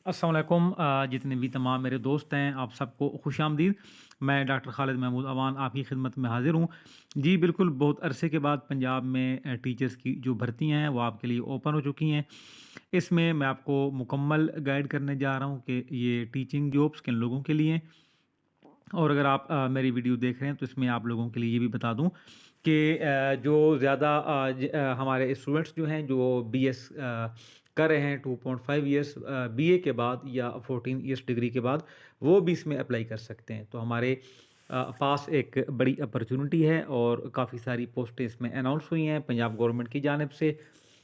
अस्सलाम वालेकुम जितने भी तमाम मेरे दोस्त हैं आप सबको खुशामदीद। मैं डॉक्टर खालिद महमूद अवान आपकी खिदमत में हाज़िर हूँ। जी बिल्कुल, बहुत अरसे के बाद पंजाब में टीचर्स की जो भर्तियाँ हैं वो आपके लिए ओपन हो चुकी हैं। इसमें मैं आपको मुकम्मल गाइड करने जा रहा हूँ कि ये टीचिंग जॉब्स किन लोगों के लिए हैं। और अगर आप मेरी वीडियो देख रहे हैं तो इसमें आप लोगों के लिए ये भी बता दूँ कि जो ज़्यादा हमारे स्टूडेंट्स जो हैं जो बीएस कर रहे हैं 2.5 इयर्स बीए के बाद या 14 इयर्स डिग्री के बाद, वो भी इसमें अप्लाई कर सकते हैं। तो हमारे पास एक बड़ी अपॉर्चुनिटी है और काफ़ी सारी पोस्टें इसमें अनाउंस हुई हैं पंजाब गवर्नमेंट की जानिब से।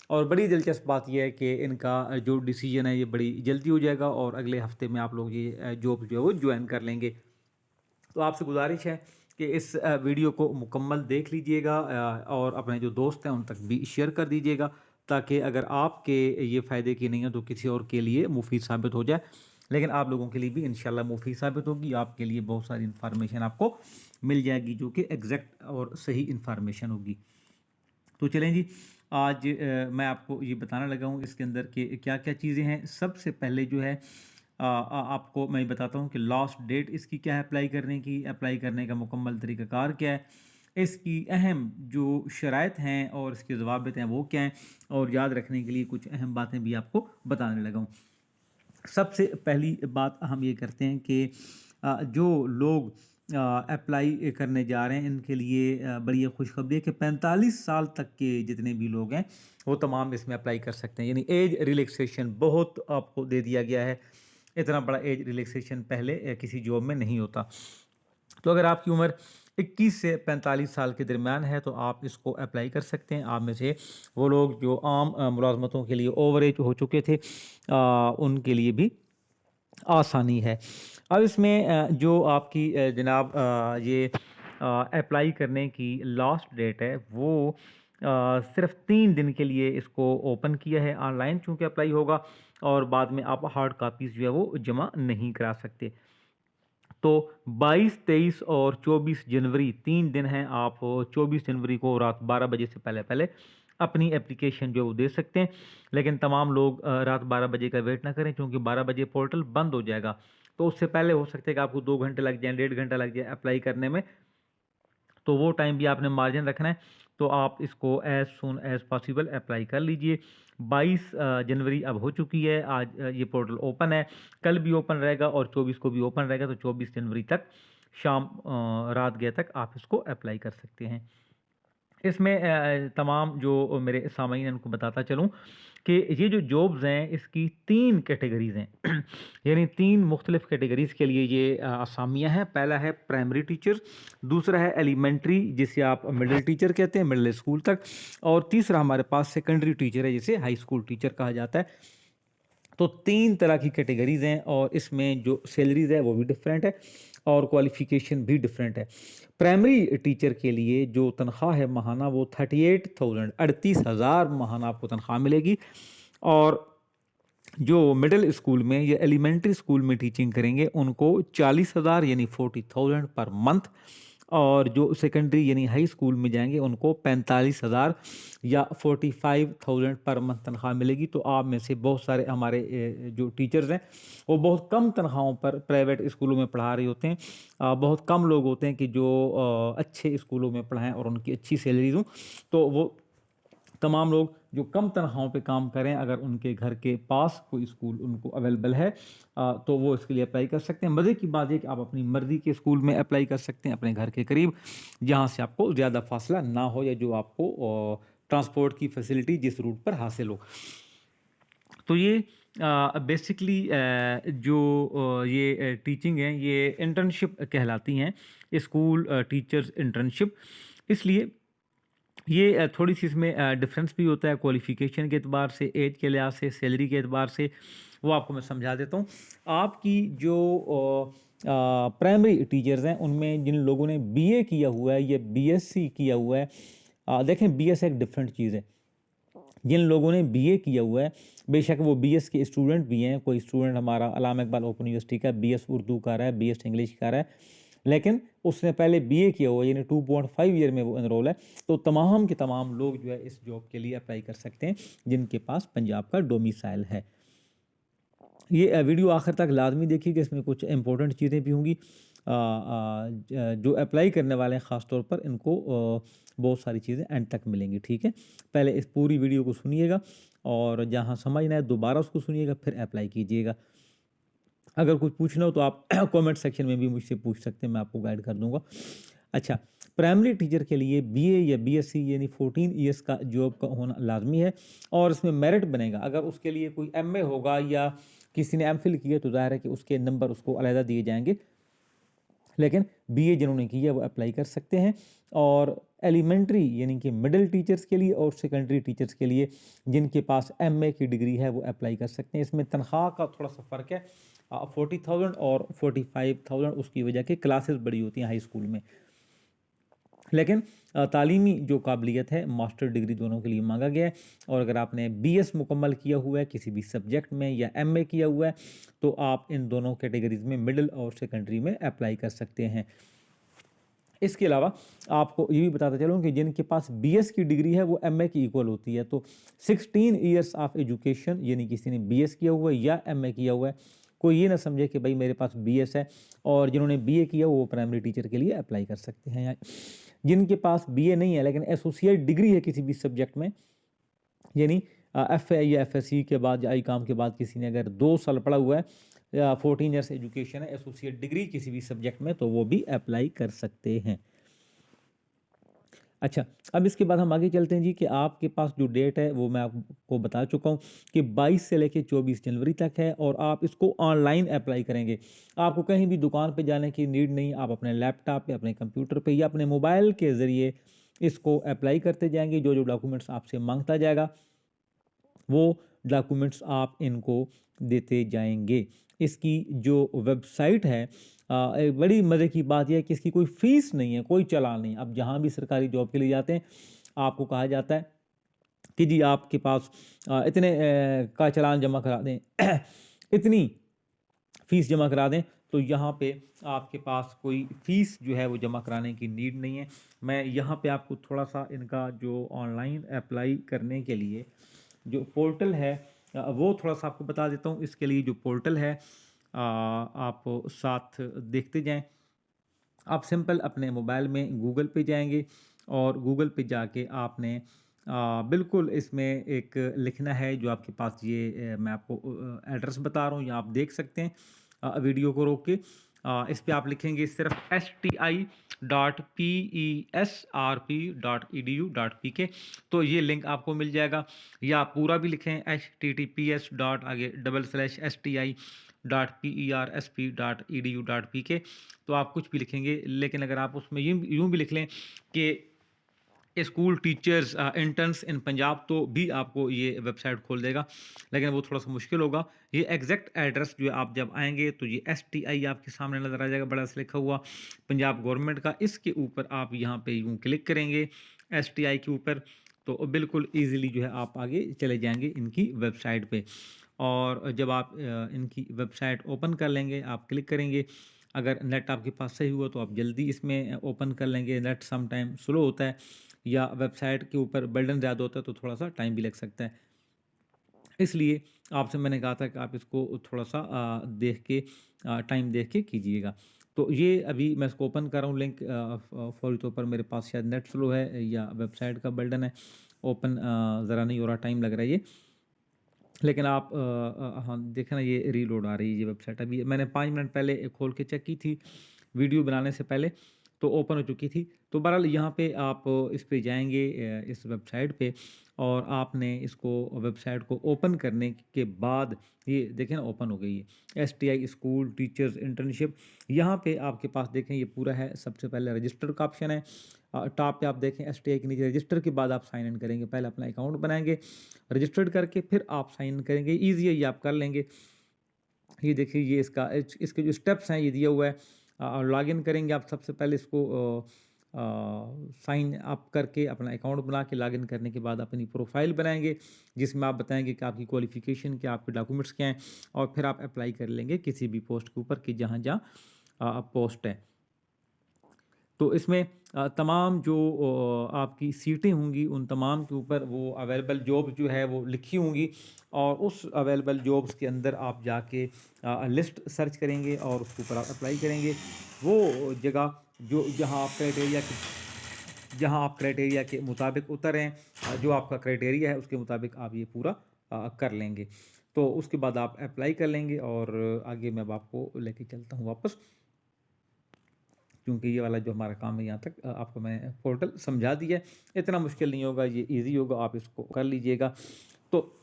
और बड़ी दिलचस्प बात ये है कि इनका जो डिसीजन है ये बड़ी जल्दी हो जाएगा और अगले हफ्ते में आप लोग ये जॉब जो है वो ज्वाइन कर लेंगे। तो आपसे गुजारिश है कि इस वीडियो को मुकम्मल देख लीजिएगा और अपने जो दोस्त हैं उन तक भी शेयर कर दीजिएगा, ताकि अगर आपके ये फ़ायदे की नहीं है तो किसी और के लिए मुफीद साबित हो जाए। लेकिन आप लोगों के लिए भी इंशाल्लाह मुफीद साबित होगी। आपके लिए बहुत सारी इन्फॉर्मेशन आपको मिल जाएगी जो कि एग्जैक्ट और सही इन्फॉर्मेशन होगी। तो चलें जी, आज मैं आपको ये बताने लगा हूँ इसके अंदर कि क्या-क्या चीज़ें हैं। सबसे पहले जो है आपको मैं बताता हूँ कि लास्ट डेट इसकी क्या है अप्लाई करने की, अप्लाई करने का मुकम्मल तरीक़ाकार क्या है, इसकी अहम जो शराइत हैं और इसके ज़वाबित हैं वो क्या हैं, और याद रखने के लिए कुछ अहम बातें भी आपको बताने लगा हूँ। सबसे पहली बात हम ये करते हैं कि जो लोग अप्लाई करने जा रहे हैं इनके लिए बड़ी ये खुशखबरी है कि 45 साल तक के जितने भी लोग हैं वो तमाम इसमें अप्लाई कर सकते हैं। यानी एज रिलैक्सेशन बहुत आपको दे दिया गया है। इतना बड़ा एज रिलैक्सेशन पहले किसी जॉब में नहीं होता। तो अगर आपकी उम्र 21 से 45 साल के दरमियान है तो आप इसको अप्लाई कर सकते हैं। आप में से वो लोग जो आम मुलाज़मतों के लिए ओवर एज हो चुके थे उनके लिए भी आसानी है। अब इसमें जो आपकी जनाब ये अप्लाई करने की लास्ट डेट है वो सिर्फ़ 3 दिन के लिए इसको ओपन किया है ऑनलाइन, चूँकि अप्लाई होगा और बाद में आप हार्ड कॉपीज़ जो है वो जमा नहीं करा सकते। तो 22, 23 और 24 जनवरी 3 दिन हैं। आप 24 जनवरी को रात 12 बजे से पहले-पहले अपनी एप्लीकेशन जो है वो दे सकते हैं। लेकिन तमाम लोग रात 12 बजे का वेट ना करें, क्योंकि 12 बजे पोर्टल बंद हो जाएगा। तो उससे पहले हो सकता है कि आपको 2 घंटे लग जाएँ, डेढ़ घंटा लग जाए अप्लाई करने में। तो वो टाइम भी आपने मार्जिन रखना है। तो आप इसको as soon as possible apply कर लीजिए। 22 जनवरी अब हो चुकी है, आज ये पोर्टल ओपन है, कल भी ओपन रहेगा और 24 को भी ओपन रहेगा। तो 24 जनवरी तक शाम रात गए तक आप इसको अप्लाई कर सकते हैं। इसमें तमाम जो मेरे सामईन हैं उनको बताता चलूँ कि ये जो जॉब्स हैं इसकी 3 कैटेगरीज़ हैं। यानी 3 मुख्तलिफ़ कैटेगरीज़ के लिए ये असामियाँ हैं। पहला है प्राइमरी टीचर, दूसरा है एलिमेंट्री जिसे आप मिडल टीचर कहते हैं, मिडल स्कूल तक, और तीसरा हमारे पास सेकेंडरी टीचर है जिसे हाई स्कूल टीचर कहा जाता है। तो 3 तरह की कैटेगरीज़ हैं और इसमें जो सैलरीज़ है वो भी डिफरेंट है और क्वालिफ़िकेशन भी डिफरेंट है। प्राइमरी टीचर के लिए जो तनख्वाह है माहाना वो 38,000 38,000 माहाना आपको तनख्वाह मिलेगी। और जो मिडिल स्कूल में या एलिमेंट्री स्कूल में टीचिंग करेंगे उनको 40,000 यानी 40,000 पर मंथ, और जो सेकेंडरी यानी हाई स्कूल में जाएंगे उनको 45,000 या 45,000 पर मंथ तनख्वाह मिलेगी। तो आप में से बहुत सारे हमारे जो टीचर्स हैं वो बहुत कम तनख्वाहों पर प्राइवेट स्कूलों में पढ़ा रहे होते हैं। बहुत कम लोग होते हैं कि जो अच्छे स्कूलों में पढ़ाएं और उनकी अच्छी सैलरीज हों। तो वो तमाम लोग जो कम तनख्वाहों पे काम करें, अगर उनके घर के पास कोई स्कूल उनको अवेलेबल है तो वो इसके लिए अप्लाई कर सकते हैं। मज़े की बात है कि आप अपनी मर्ज़ी के स्कूल में अप्लाई कर सकते हैं अपने घर के करीब, जहाँ से आपको ज़्यादा फासला ना हो या जो आपको ट्रांसपोर्ट की फैसिलिटी जिस रूट पर हासिल हो। तो ये बेसिकली जो ये टीचिंग है ये इंटर्नशिप कहलाती हैं, स्कूल टीचर्स इंटर्नशिप। इसलिए ये थोड़ी-सी इसमें डिफ़रेंस भी होता है क्वालिफ़िकेशन के एतबार से, ऐज के लिहाज़ से, सैलरी के एतबार से। वो आपको मैं समझा देता हूँ। आपकी जो प्राइमरी टीचर्स हैं उनमें जिन लोगों ने बीए किया हुआ है या बीएससी किया हुआ है, देखें बीएस एक डिफरेंट चीज़ है। जिन लोगों ने बीए किया हुआ है, बेशक वो बीएस के स्टूडेंट भी हैं, कोई स्टूडेंट हमारा अल्लामा इकबाल ओपन यूनिवर्सिटी का बीएस उर्दू कर रहा है, बीएस इंग्लिश कर रहा है, लेकिन उसने पहले बीए किया हुआ है यानी 2.5 ईयर में वो एनरोल है। तो तमाम के तमाम लोग जो है इस जॉब के लिए अप्लाई कर सकते हैं जिनके पास पंजाब का डोमिसाइल है। ये वीडियो आखिर तक लाजमी देखिएगा, इसमें कुछ इंपॉर्टेंट चीज़ें भी होंगी जो अप्लाई करने वाले हैं ख़ास तौर पर इनको बहुत सारी चीज़ें एंड तक मिलेंगी, ठीक है। पहले इस पूरी वीडियो को सुनिएगा और जहाँ समझ ना आए दोबारा उसको सुनिएगा, फिर अप्लाई कीजिएगा। अगर कुछ पूछना हो तो आप कमेंट सेक्शन में भी मुझसे पूछ सकते हैं, मैं आपको गाइड कर दूंगा। अच्छा, प्राइमरी टीचर के लिए बीए या बीएससी यानी 14 ईयर्स का जॉब का होना लाजमी है और इसमें मेरिट बनेगा। अगर उसके लिए कोई एमए होगा या किसी ने एमफिल किया तो जाहिर है कि उसके नंबर उसको अलहदा दिए जाएंगे, लेकिन बीए जिन्होंने की है वो अप्लाई कर सकते हैं। और एलिमेंट्री यानी कि मिडिल टीचर्स के लिए और सेकेंडरी टीचर्स के लिए जिनके पास एमए की डिग्री है वो अप्लाई कर सकते हैं। इसमें तनख्वाह का थोड़ा सा फ़र्क है, 40,000 और 45,000, उसकी वजह कि क्लासेस बड़ी होती हैं हाई स्कूल में। लेकिन तालीमी जो काबिलियत है मास्टर डिग्री दोनों के लिए मांगा गया है। और अगर आपने बीएस मुकम्मल किया हुआ है किसी भी सब्जेक्ट में या एमए किया हुआ है तो आप इन दोनों कैटेगरीज में मिडिल और सेकेंडरी में अप्लाई कर सकते हैं। इसके अलावा आपको ये भी बताता चलूँ कि जिनके पास बीएस की डिग्री है वो एमए की इक्वल होती है। तो 16 ईयर्स ऑफ एजुकेशन यानी किसी ने बीएस किया हुआ है या एमए किया हुआ है, कोई ये ना समझे कि भाई मेरे पास बीएस है, और जिन्होंने बीए किया वो प्राइमरी टीचर के लिए अप्लाई कर सकते हैं। जिनके पास बीए नहीं है लेकिन एसोसिएट डिग्री है किसी भी सब्जेक्ट में, यानी एफए या एफएससी के बाद या आई काम के बाद किसी ने अगर 2 साल पढ़ा हुआ है या 14 ईयर्स एजुकेशन है, एसोसिएट डिग्री किसी भी सब्जेक्ट में, तो वो भी अप्लाई कर सकते हैं। अच्छा, अब इसके बाद हम आगे चलते हैं जी कि आपके पास जो डेट है वो मैं आपको बता चुका हूँ कि 22 से लेकर 24 जनवरी तक है और आप इसको ऑनलाइन अप्लाई करेंगे। आपको कहीं भी दुकान पे जाने की नीड नहीं, आप अपने लैपटॉप पे, अपने कंप्यूटर पे या अपने मोबाइल के ज़रिए इसको अप्लाई करते जाएंगे। जो जो डॉक्यूमेंट्स आपसे मांगता जाएगा वो डॉक्यूमेंट्स आप इनको देते जाएंगे। इसकी जो वेबसाइट है, एक बड़ी मज़े की बात यह है कि इसकी कोई फ़ीस नहीं है, कोई चालान नहीं। आप जहाँ भी सरकारी जॉब के लिए जाते हैं आपको कहा जाता है कि जी आपके पास इतने का चालान जमा करा दें इतनी फ़ीस जमा करा दें। तो यहाँ पे आपके पास कोई फ़ीस जो है वो जमा कराने की नीड नहीं है। मैं यहाँ पे आपको थोड़ा सा इनका जो ऑनलाइन अप्लाई करने के लिए जो पोर्टल है वो थोड़ा सा आपको बता देता हूँ। इसके लिए जो पोर्टल है आप साथ देखते जाएं। आप सिंपल अपने मोबाइल में गूगल पे जाएंगे और गूगल पे जाके आपने बिल्कुल इसमें एक लिखना है जो आपके पास ये मैं आपको एड्रेस बता रहा हूँ, या आप देख सकते हैं वीडियो को रोक के। इस पे आप लिखेंगे सिर्फ sti.pesrp.edu.pk, तो ये लिंक आपको मिल जाएगा। या आप पूरा भी लिखें https डॉट आगे /sti.persp.edu.pk, तो आप कुछ भी लिखेंगे। लेकिन अगर आप उसमें यूँ भी लिख लें कि स्कूल टीचर्स इंटर्न्स इन पंजाब, तो भी आपको ये वेबसाइट खोल देगा, लेकिन वो थोड़ा सा मुश्किल होगा। ये एग्जैक्ट एड्रेस जो आप जब आएंगे तो ये STI आपके सामने नज़र आ जाएगा बड़ा सा लिखा हुआ पंजाब गवर्नमेंट का। इसके ऊपर आप यहाँ पे यूँ क्लिक करेंगे STI के ऊपर, तो बिल्कुल ईजिली जो है आप आगे चले जाएंगे इनकी वेबसाइट पे। और जब आप इनकी वेबसाइट ओपन कर लेंगे, आप क्लिक करेंगे, अगर नेट आपके पास सही हुआ तो आप जल्दी इसमें ओपन कर लेंगे। नेट सम टाइम स्लो होता है या वेबसाइट के ऊपर बर्डन ज़्यादा होता है तो थोड़ा सा टाइम भी लग सकता है। इसलिए आपसे मैंने कहा था कि आप इसको थोड़ा सा देख के टाइम देख के कीजिएगा। तो ये अभी मैं इसको ओपन कर रहा हूँ लिंक, फौरी तौर पर मेरे पास शायद नेट स्लो है या वेबसाइट का बर्डन है, ओपन ज़रा नहीं हो रहा, टाइम लग रहा है ये। लेकिन आप हाँ देखें ना, ये रीलोड आ रही है ये वेबसाइट। अभी मैंने 5 मिनट पहले खोल के चेक की थी वीडियो बनाने से पहले, तो ओपन हो चुकी थी। तो बहरहाल यहाँ पे आप इस पे जाएंगे इस वेबसाइट पे, और आपने इसको वेबसाइट को ओपन करने के बाद ये देखें ना ओपन हो गई है STI स्कूल टीचर्स इंटर्नशिप। यहाँ पे आपके पास देखें ये पूरा है। सबसे पहले रजिस्टर का ऑप्शन है, टॉप पे आप देखें STI के नीचे रजिस्टर के बाद आप साइन इन करेंगे। पहले अपना अकाउंट बनाएंगे, रजिस्टर्ड करके फिर आप साइन इन करेंगे। ईजी है, ये आप कर लेंगे। ये देखिए ये इसके जो स्टेप्स हैं ये दिया हुआ है। और लॉगिन करेंगे आप सबसे पहले इसको साइन अप करके अपना अकाउंट बना के लॉगिन करने के बाद अपनी प्रोफाइल बनाएंगे जिसमें आप बताएंगे कि आपकी क्वालिफ़िकेशन क्या, आपके डॉक्यूमेंट्स क्या हैं, और फिर आप अप्लाई कर लेंगे किसी भी पोस्ट के ऊपर कि जहाँ जहाँ पोस्ट है। तो इसमें तमाम जो आपकी सीटें होंगी उन तमाम के ऊपर वो अवेलेबल जॉब जो है वो लिखी होंगी, और उस अवेलेबल जॉब्स के अंदर आप जाके लिस्ट सर्च करेंगे और उसके ऊपर आप अप्लाई करेंगे। वो जगह जो जहाँ आप क्राइटेरिया के मुताबिक उतरे हैं, जो आपका क्राइटेरिया है उसके मुताबिक आप ये पूरा कर लेंगे। तो उसके बाद आप अप्लाई कर लेंगे, और आगे मैं अब आपको लेके चलता हूँ वापस, क्योंकि ये वाला जो हमारा काम है यहाँ तक आपको मैंने पोर्टल समझा दिया है। इतना मुश्किल नहीं होगा, ये ईज़ी होगा, आप इसको कर लीजिएगा। तो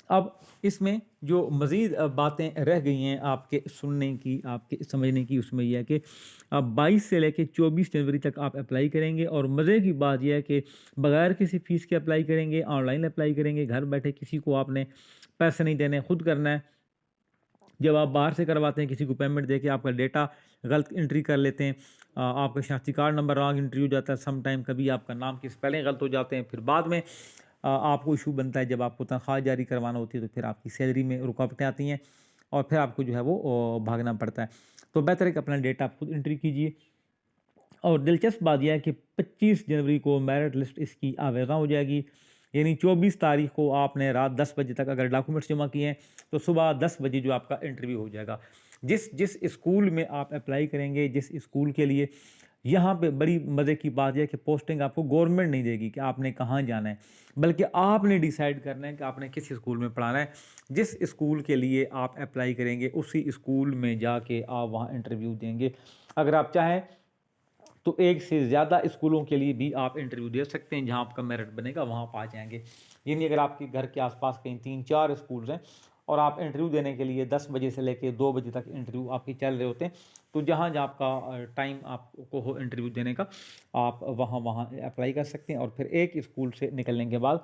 अब इसमें जो मज़ीद बातें रह गई हैं आपके सुनने की, आपके समझने की, उसमें यह है कि 22 से लेके 24 जनवरी तक आप अप्लाई करेंगे, और मज़े की बात यह है कि बगैर किसी फ़ीस के अप्लाई करेंगे, ऑनलाइन अप्लाई करेंगे, घर बैठे, किसी को आपने पैसे नहीं देने, खुद करना है। जब आप बाहर से करवाते हैं, किसी को पेमेंट देके आपका डेटा गलत एंट्री कर लेते हैं, आपका शनाख्ती कार्ड नंबर रॉन्ग एंट्री हो जाता है, सम टाइम कभी आपका नाम की स्पेलिंग गलत हो जाते हैं, फिर बाद में आपको इशू बनता है जब आपको तनख्वाह जारी करवाना होती है, तो फिर आपकी सैलरी में रुकावटें आती हैं, और फिर आपको जो है वो भागना पड़ता है। तो बेहतर है कि अपना डेटा आप खुद एंट्री कीजिए। और दिलचस्प बात यह है कि 25 जनवरी को मेरिट लिस्ट इसकी आवेदन हो जाएगी, यानी 24 तारीख को आपने रात 10 बजे तक अगर डॉक्यूमेंट्स जमा किए हैं, तो सुबह 10 बजे जो आपका इंटरव्यू हो जाएगा। जिस जिस स्कूल में आप अप्लाई करेंगे, जिस स्कूल के लिए, यहाँ पे बड़ी मज़े की बात यह है कि पोस्टिंग आपको गवर्नमेंट नहीं देगी कि आपने कहाँ जाना है, बल्कि आपने डिसाइड करना है कि आपने किस स्कूल में पढ़ाना है। जिस स्कूल के लिए आप अप्लाई करेंगे उसी स्कूल में जाके आप वहाँ इंटरव्यू देंगे। अगर आप चाहें तो एक से ज़्यादा स्कूलों के लिए भी आप इंटरव्यू दे सकते हैं, जहाँ आपका मेरिट बनेगा वहाँ आप आ जाएंगे। यानी अगर आपके घर के आसपास कहीं 3-4 स्कूल्स हैं, और आप इंटरव्यू देने के लिए 10 बजे से लेकर 2 बजे तक इंटरव्यू आपके चल रहे होते हैं, तो जहाँ जहाँ आपका टाइम आपको हो इंटरव्यू देने का, आप वहाँ वहाँ अप्लाई कर सकते हैं, और फिर एक स्कूल से निकलने के बाद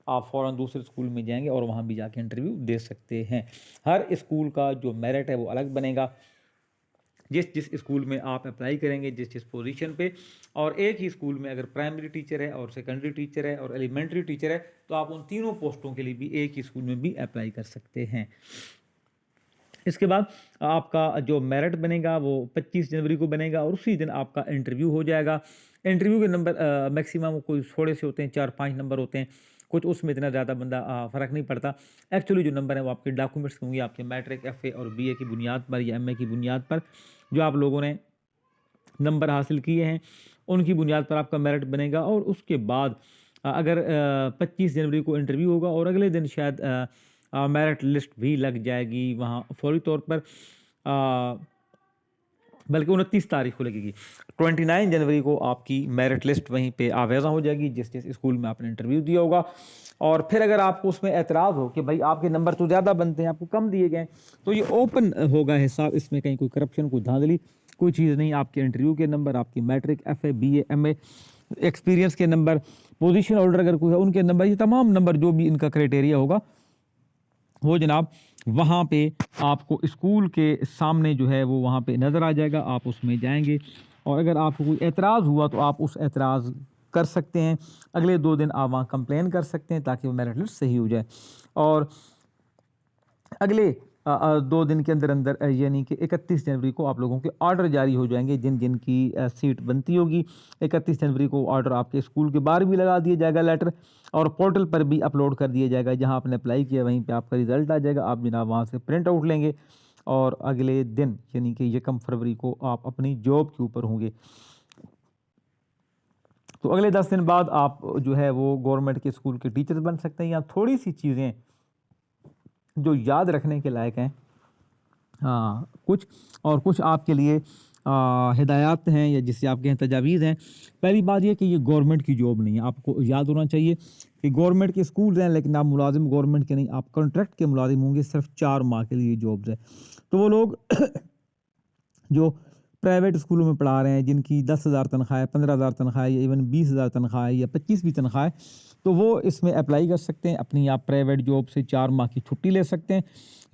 आप फ़ौरन दूसरे स्कूल में जाएंगे और वहाँ भी जाके इंटरव्यू दे सकते हैं। हर स्कूल का जो मेरिट है वो अलग बनेगा, जिस जिस स्कूल में आप अप्लाई करेंगे, जिस जिस पोजीशन पे। और एक ही स्कूल में अगर प्राइमरी टीचर है और सेकेंडरी टीचर है और एलिमेंट्री टीचर है, तो आप उन तीनों पोस्टों के लिए भी एक ही स्कूल में भी अप्लाई कर सकते हैं। इसके बाद आपका जो मेरिट बनेगा वो 25 जनवरी को बनेगा, और उसी दिन आपका इंटरव्यू हो जाएगा। इंटरव्यू के नंबर मैक्सिमम कोई थोड़े से होते हैं, 4-5 नंबर होते हैं, कुछ उसमें इतना ज़्यादा बंदा फ़र्क नहीं पड़ता। एक्चुअली जो नंबर है वो आपके डॉक्यूमेंट्स होंगे, आपके मैट्रिक, एफए और बीए की बुनियाद पर या एमए की बुनियाद पर जो आप लोगों ने नंबर हासिल किए हैं, उनकी बुनियाद पर आपका मेरिट बनेगा। और उसके बाद अगर 25 जनवरी को इंटरव्यू होगा, और अगले दिन शायद मेरिट लिस्ट भी लग जाएगी वहाँ फौरी तौर पर, बल्कि 29 तारीख को लगेगी। 29 जनवरी को आपकी मेरिट लिस्ट वहीं पे आवेज़ा हो जाएगी, जिस जिस स्कूल में आपने इंटरव्यू दिया होगा। और फिर अगर आपको उसमें एतराज़ हो कि भाई आपके नंबर तो ज़्यादा बनते हैं, आपको कम दिए गए, तो ये ओपन होगा हिसाब, इसमें कहीं कोई करप्शन, कोई धांधली, कोई चीज़ नहीं। आपके इंटरव्यू के नंबर, आपकी matric, FA, BA, MA, experience के नंबर, पोजीशन ऑर्डर अगर कोई है उनके नंबर, ये तमाम नंबर जो भी इनका क्राइटेरिया होगा, वो जनाब वहाँ पे आपको स्कूल के सामने जो है वो वहाँ पे नज़र आ जाएगा। आप उसमें जाएंगे, और अगर आपको कोई एतराज़ हुआ तो आप उस एतराज़ कर सकते हैं। अगले 2 दिन आप वहाँ कंप्लेन कर सकते हैं, ताकि वो मेरिट लिस्ट सही हो जाए। और अगले 2 दिन के अंदर अंदर यानी कि 31 जनवरी को आप लोगों के ऑर्डर जारी हो जाएंगे, जिन जिन की सीट बनती होगी। 31 जनवरी को ऑर्डर आपके स्कूल के बाहर भी लगा दिया जाएगा लेटर, और पोर्टल पर भी अपलोड कर दिया जाएगा। जहां आपने अप्लाई किया वहीं पे आपका रिज़ल्ट आ जाएगा, आप जनाब वहां से प्रिंट आउट लेंगे, और अगले दिन यानी कि 1 फरवरी को आप अपनी जॉब के ऊपर होंगे। तो अगले 10 दिन बाद आप जो है वो गवर्नमेंट के स्कूल के टीचर बन सकते हैं। यहाँ थोड़ी सी चीज़ें जो याद रखने के लायक हैं, हाँ, कुछ आपके लिए हिदायत हैं, या जिससे आप कहें तजावीज़ हैं। पहली बात ये कि ये गवर्नमेंट की जॉब नहीं है। आपको याद होना चाहिए कि गवर्नमेंट के स्कूल्स हैं, लेकिन आप मुलाजिम गवर्नमेंट के नहीं, आप कॉन्ट्रैक्ट के मुलाजिम होंगे। सिर्फ 4 माह के लिए जॉब्स है। तो वो लोग जो प्राइवेट स्कूलों में पढ़ा रहे हैं, जिनकी 10,000 तनख्वाह है, 15,000 तनख्वाह है, या इवन 20,000 तनख्वाह है, या 25 भी तनख्वाह है, तो वो इसमें अप्लाई कर सकते हैं। अपनी आप प्राइवेट जॉब से 4 माह की छुट्टी ले सकते हैं,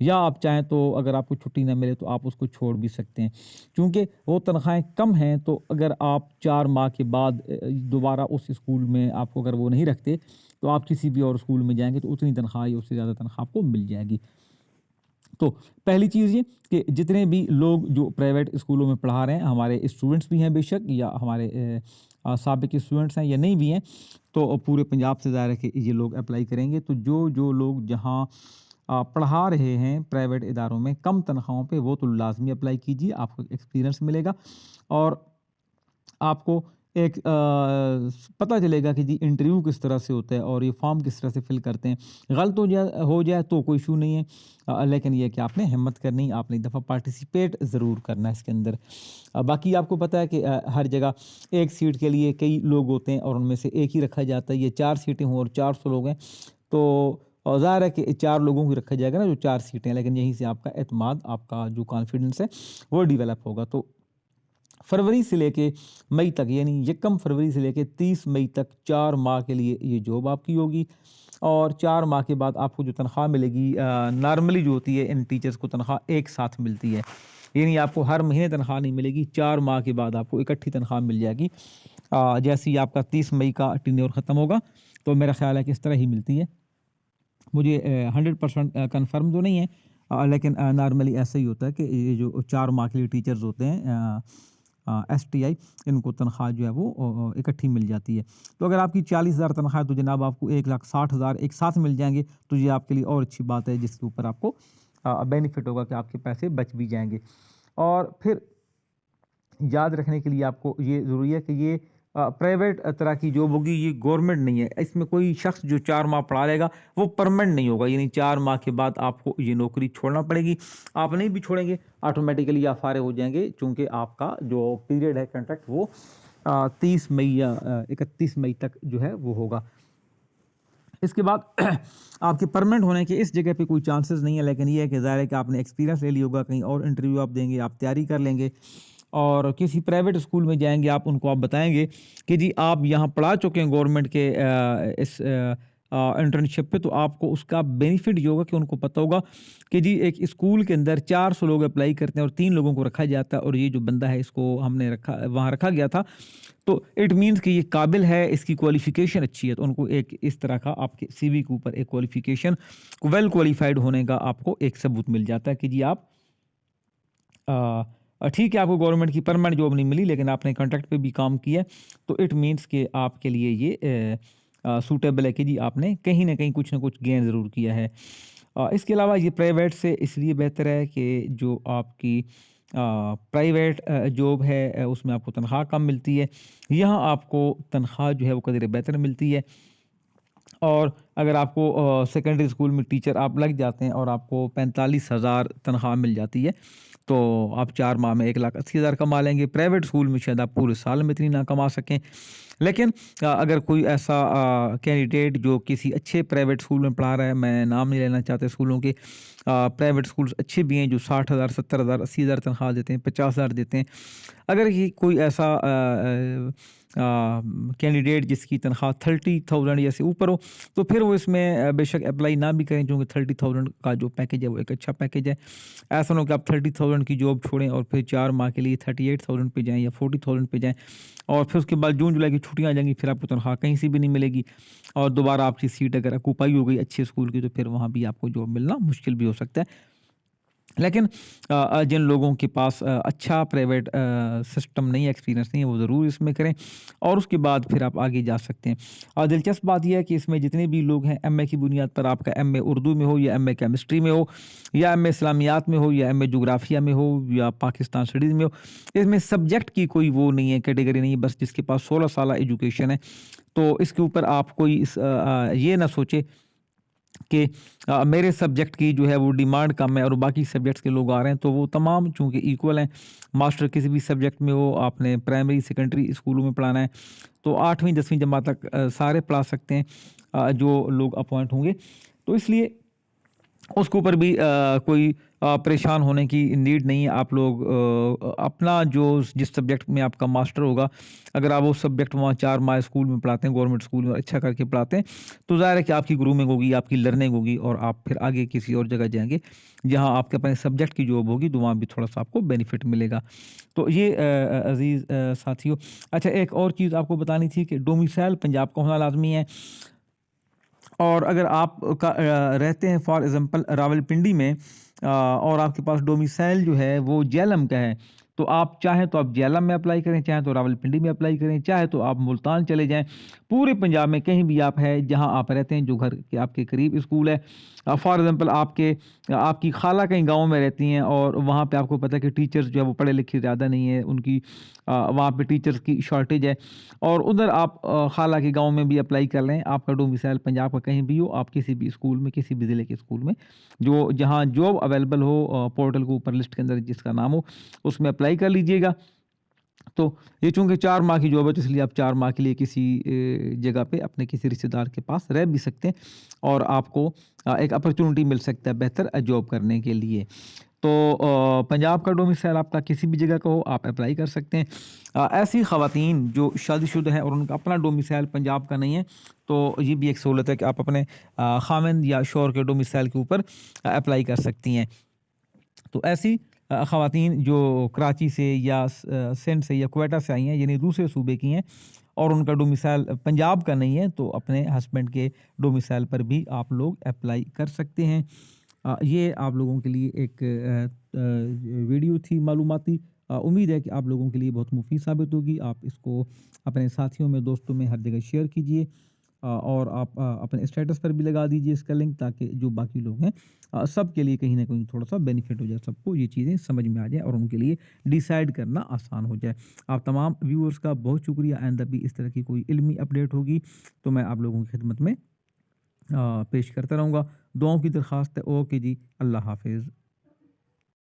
या आप चाहें तो अगर आपको छुट्टी ना मिले तो आप उसको छोड़ भी सकते हैं। क्योंकि वो तनख्वाहें कम हैं, तो अगर आप 4 माह के बाद दोबारा उस स्कूल में आपको अगर वो नहीं रखते, तो आप किसी भी और स्कूल में जाएंगे तो उतनी तनख्वाह या उससे ज़्यादा तनख्वाह आपको मिल जाएगी। तो पहली चीज़ ये कि जितने भी लोग जो प्राइवेट स्कूलों में पढ़ा रहे हैं, हमारे स्टूडेंट्स भी हैं बेशक, या हमारे साबिक स्टूडेंट्स हैं या नहीं भी हैं, तो पूरे पंजाब से ज़ाहिर है कि ये लोग अप्लाई करेंगे। तो जो लोग जहाँ पढ़ा रहे हैं प्राइवेट इदारों में कम तनख्वाहों पे, वो तो लाज़मी अप्लाई कीजिए, आपको एक्सपीरियंस मिलेगा और आपको एक पता चलेगा कि जी इंटरव्यू किस तरह से होता है और ये फॉर्म किस तरह से फिल करते हैं। गलत हो जाए तो कोई इशू नहीं है, लेकिन ये है कि आपने हिम्मत करनी, आपने एक दफ़ा पार्टिसिपेट ज़रूर करना है इसके अंदर। बाकी आपको पता है कि हर जगह एक सीट के लिए कई लोग होते हैं और उनमें से एक ही रखा जाता है। ये 4 सीटें हों और 400 लोग हैं, तो ज़ाहिर है कि 4 लोगों को रखा जाएगा ना, जो 4 सीटें हैं, लेकिन यहीं से आपका एतमाद, आपका जो कॉन्फिडेंस है, वो डेवलप होगा। तो फरवरी से लेके मई तक, यानी यकम फरवरी से लेके 30 मई तक 4 माह के लिए ये जॉब आपकी होगी और 4 माह के बाद आपको जो तनख्वाह मिलेगी, नॉर्मली जो होती है इन टीचर्स को तनख्वाह एक साथ मिलती है, यानी आपको हर महीने तनख्वाह नहीं मिलेगी, 4 माह के बाद आपको इकट्ठी तनख्वाह मिल जाएगी। जैसे ही आपका 30 मई का टेन्योर ख़त्म होगा, तो मेरा ख़्याल है कि इस तरह ही मिलती है। मुझे 100% कन्फर्म तो नहीं है, लेकिन नॉर्मली ऐसा ही होता है कि ये जो 4 माह के लिए टीचर्स होते हैं, एसटीआई, इनको तनख्वाह जो है वो इकट्ठी मिल जाती है। तो अगर आपकी 40,000 तनख्वाह है, तो जनाब आपको 1,60,000 एक साथ मिल जाएंगे, तो ये आपके लिए और अच्छी बात है, जिसके ऊपर आपको बेनिफिट होगा कि आपके पैसे बच भी जाएंगे। और फिर याद रखने के लिए आपको ये ज़रूरी है कि ये प्राइवेट तरह की जॉब होगी, ये गवर्नमेंट नहीं है। इसमें कोई शख्स जो 4 माह पढ़ा लेगा वो परमानेंट नहीं होगा, यानी 4 माह के बाद आपको ये नौकरी छोड़ना पड़ेगी। आप नहीं भी छोड़ेंगे, ऑटोमेटिकली आप फारिग हो जाएंगे, चूँकि आपका जो पीरियड है कॉन्ट्रैक्ट, वो 30 मई या 31 मई तक जो है वो होगा। इसके बाद आपके परमानेंट होने के इस जगह पे कोई चांसेस नहीं है, लेकिन ये है कि ज़ाहिर है कि आपने एक्सपीरियंस ले लिया होगा, कहीं और इंटरव्यू आप देंगे, आप तैयारी कर लेंगे और किसी प्राइवेट स्कूल में जाएंगे, आप उनको आप बताएंगे कि जी आप यहाँ पढ़ा चुके हैं गवर्नमेंट के इस इंटर्नशिप पे, तो आपको उसका बेनिफिट ये होगा कि उनको पता होगा कि जी एक स्कूल के अंदर 400 लोग अप्लाई करते हैं और 3 लोगों को रखा जाता है, और ये जो बंदा है इसको हमने वहाँ रखा गया था, तो इट मीन्स कि ये काबिल है, इसकी क्वालिफ़िकेशन अच्छी है। तो उनको एक इस तरह का आपके सीवी के ऊपर एक क्वालिफ़िकेशन, वेल क्वालिफ़ाइड होने का आपको एक सबूत मिल जाता है कि जी आप ठीक है, आपको गवर्नमेंट की परमानेंट जॉब नहीं मिली, लेकिन आपने कॉन्ट्रैक्ट पे भी काम किया है, तो इट मीन्स कि आपके लिए ये सूटेबल है कि जी आपने कहीं न कहीं कुछ न कुछ गेन ज़रूर किया है। इसके अलावा ये प्राइवेट से इसलिए बेहतर है कि जो आपकी प्राइवेट जॉब है, उसमें आपको तनख्वाह कम मिलती है। यहाँ आपको तनख्वाह जो है वो कदर बेहतर मिलती है। और अगर आपको सेकेंडरी स्कूल में टीचर आप लग जाते हैं और आपको 45,000 तनख्वाह मिल जाती है, तो आप 4 माह में 1,80,000 कमा लेंगे। प्राइवेट स्कूल में शायद आप पूरे साल में इतनी ना कमा सकें। लेकिन अगर कोई ऐसा कैंडिडेट जो किसी अच्छे प्राइवेट स्कूल में पढ़ा रहा है, मैं नाम नहीं लेना चाहते स्कूलों के, प्राइवेट स्कूल्स अच्छे भी हैं जो 60,000, 70,000, 80,000 तनख्वाह देते हैं, 50,000 देते हैं। अगर ये कोई ऐसा कैंडिडेट जिसकी तनख्वाह 30,000 या से ऊपर हो, तो फिर वो इसमें बेशक अप्लाई ना भी करें, क्योंकि 30,000 का जो पैकेज है वो एक अच्छा पैकेज है। ऐसा ना हो कि आप 30,000 की जॉब छोड़ें और फिर 4 माह के लिए 38,000 पे जाएँ या 40,000 पे जाएँ, और फिर उसके बाद जून जुलाई की छुट्टियाँ आ जाएँगी, फिर आपको तनख्वाह कहीं से भी नहीं मिलेगी, और दोबारा आपकी सीट अगर ऑक्यूपाई हो गई अच्छे स्कूल की, तो फिर वहाँ भी आपको जॉब मिलना मुश्किल भी हो सकता है। लेकिन जिन लोगों के पास अच्छा प्राइवेट सिस्टम नहीं है, एक्सपीरियंस नहीं है, वो ज़रूर इसमें करें और उसके बाद फिर आप आगे जा सकते हैं। और दिलचस्प बात यह है कि इसमें जितने भी लोग हैं, एमए की बुनियाद पर, आपका एमए उर्दू में हो या एमए केमिस्ट्री में हो या एमए इस्लामियात में हो या एमए जोग्राफिया में हो या पाकिस्तान स्टडीज़ में हो, इसमें सब्जेक्ट की कोई वो नहीं है, कैटेगरी नहीं है। बस जिसके पास 16 साल एजुकेशन है, तो इसके ऊपर आप कोई ये ना सोचे कि मेरे सब्जेक्ट की जो है वो डिमांड कम है और बाकी सब्जेक्ट्स के लोग आ रहे हैं, तो वो तमाम चूँकि इक्वल हैं। मास्टर किसी भी सब्जेक्ट में हो, आपने प्राइमरी सेकेंडरी स्कूलों में पढ़ाना है, तो 8वीं 10वीं जमात तक सारे पढ़ा सकते हैं जो लोग अपॉइंट होंगे। तो इसलिए उसके ऊपर भी कोई परेशान होने की नीड नहीं है। आप लोग अपना जो जिस सब्जेक्ट में आपका मास्टर होगा, अगर आप वो सब्जेक्ट वहाँ 4 माह स्कूल में पढ़ाते हैं, गवर्नमेंट स्कूल में अच्छा करके पढ़ाते हैं, तो ज़ाहिर है कि आपकी ग्रूमिंग होगी, आपकी लर्निंग होगी और आप फिर आगे किसी और जगह जाएँगे, जहाँ आपके अपने सब्जेक्ट की जॉब होगी, तो वहाँ भी थोड़ा-सा आपको बेनिफिट मिलेगा। तो ये अज़ीज़ साथियों, अच्छा एक और चीज़ आपको बतानी थी कि डोमिसाइल पंजाब का होना लाज़मी है। और अगर आप रहते हैं फॉर एग्ज़ाम्पल रावलपिंडी में और आपके पास डोमिसाइल जो है वो जेलम का है, तो आप चाहें तो आप जेलम में अप्लाई करें, चाहें तो रावलपिंडी में अप्लाई करें, चाहे तो आप मुल्तान चले जाएँ। पूरे पंजाब में कहीं भी आप हैं, जहाँ आप रहते हैं, जो घर के आपके करीब स्कूल है। फॉर एग्ज़ाम्पल आपकी खाला कहीं गाँव में रहती हैं और वहाँ पे आपको पता है कि टीचर्स जो है वो पढ़े लिखे ज़्यादा नहीं है, उनकी वहाँ पे टीचर्स की शॉर्टेज है और उधर आप खाला के गाँव में भी अप्लाई कर लें। आपका डोमिसाइल पंजाब का कहीं भी हो, आप किसी भी स्कूल में, किसी भी ज़िले के स्कूल में, जो जहाँ जॉब अवेलेबल हो पोर्टल के ऊपर लिस्ट के अंदर जिसका नाम हो, उसमें अप्लाई कर लीजिएगा। तो ये चूँकि 4 माह की जॉब है, तो इसलिए आप 4 माह के लिए किसी जगह पे अपने किसी रिश्तेदार के पास रह भी सकते हैं और आपको एक अपॉर्च्युनिटी मिल सकता है बेहतर जॉब करने के लिए। तो पंजाब का डोमिसाइल आपका किसी भी जगह का हो, आप अप्लाई कर सकते हैं। ऐसी ख़वातीन जो शादीशुदा हैं और उनका अपना डोमिसाइल पंजाब का नहीं है, तो ये भी एक सहूलत है कि आप अपने ख़ाविंद या शौहर के डोमिसाइल के ऊपर अप्लाई कर सकती हैं। तो ऐसी ख़वातीन जो कराची से या सिंध से या क्वेटा से आई हैं, यानी दूसरे सूबे की हैं और उनका डोमिसाइल पंजाब का नहीं है, तो अपने हस्बैंड के डोमिसाइल पर भी आप लोग अप्लाई कर सकते हैं। ये आप लोगों के लिए एक वीडियो थी मालूमाती। उम्मीद है कि आप लोगों के लिए बहुत मुफीद साबित होगी। आप इसको अपने साथियों में, दोस्तों में हर जगह शेयर कीजिए और आप अपने स्टेटस पर भी लगा दीजिए इसका लिंक, ताकि जो बाकी लोग हैं सब के लिए कहीं ना कहीं थोड़ा सा बेनिफिट हो जाए, सबको ये चीज़ें समझ में आ जाए और उनके लिए डिसाइड करना आसान हो जाए। आप तमाम व्यूअर्स का बहुत शुक्रिया। आइंदा भी इस तरह की कोई इल्मी अपडेट होगी तो मैं आप लोगों की खिदमत में पेश करता रहूँगा। दुआओं की दरख्वास्त है। ओके जी, अल्लाह हाफिज़।